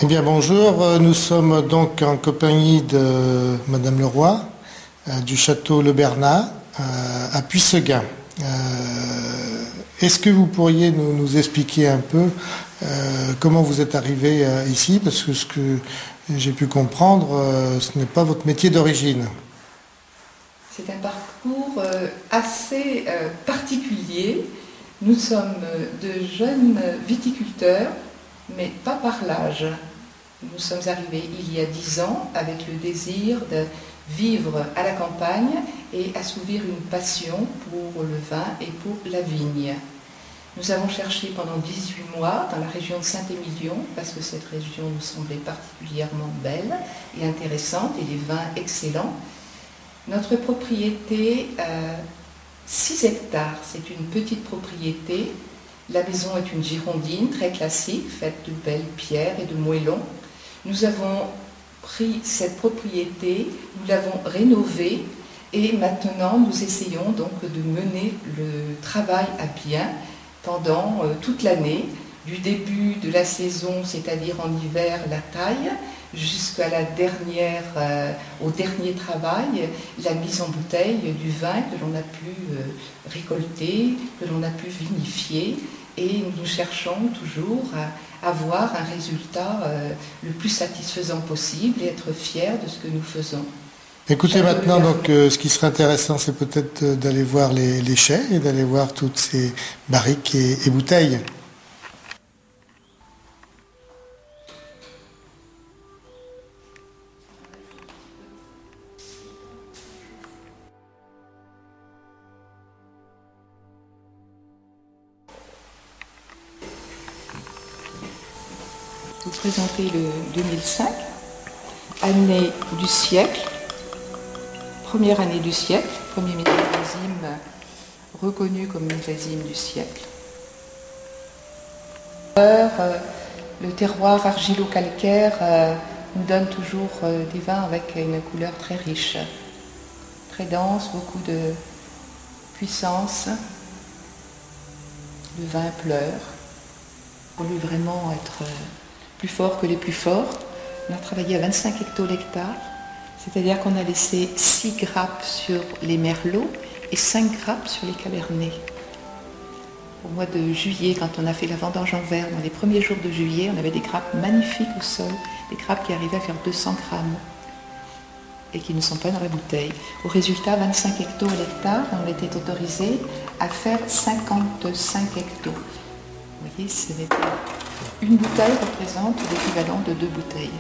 Eh bien bonjour, nous sommes donc en compagnie de Madame Leroy du château Le Bernat à Puisseguin. Est-ce que vous pourriez nous expliquer un peu comment vous êtes arrivé ici? Parce que ce que j'ai pu comprendre, ce n'est pas votre métier d'origine. C'est un parcours assez particulier. Nous sommes de jeunes viticulteurs, mais pas par l'âge. Nous sommes arrivés il y a 10 ans avec le désir de vivre à la campagne et assouvir une passion pour le vin et pour la vigne. Nous avons cherché pendant 18 mois dans la région de Saint-Émilion, parce que cette région nous semblait particulièrement belle et intéressante, et les vins excellents. Notre propriété, 6 hectares, c'est une petite propriété. La maison est une girondine très classique, faite de belles pierres et de moellons. Nous avons pris cette propriété, nous l'avons rénovée et maintenant nous essayons donc de mener le travail à bien pendant toute l'année, du début de la saison, c'est-à-dire en hiver, la taille, jusqu'à au dernier travail, la mise en bouteille du vin que l'on a pu récolter, que l'on a pu vinifier, et nous cherchons toujours à avoir un résultat le plus satisfaisant possible et être fiers de ce que nous faisons. Écoutez, maintenant, donc, ce qui serait intéressant, c'est peut-être d'aller voir les chais et d'aller voir toutes ces barriques et bouteilles. Vous présentez le 2005, année du siècle, première année du siècle, premier millésime reconnu comme millésime du siècle. Le terroir argilo-calcaire nous donne toujours des vins avec une couleur très riche, très dense, beaucoup de puissance. Le vin pleure. On veut vraiment être plus fort que les plus forts. On a travaillé à 25 hectolhectares, c'est-à-dire qu'on a laissé 6 grappes sur les merlots et 5 grappes sur les cabernets. Au mois de juillet, quand on a fait la vendange en verre, dans les premiers jours de juillet, on avait des grappes magnifiques au sol, des grappes qui arrivaient à faire 200 grammes et qui ne sont pas dans la bouteille. Au résultat, 25 hectolhectares, on était autorisé à faire 55 hectos. Vous voyez, une bouteille représente l'équivalent de 2 bouteilles.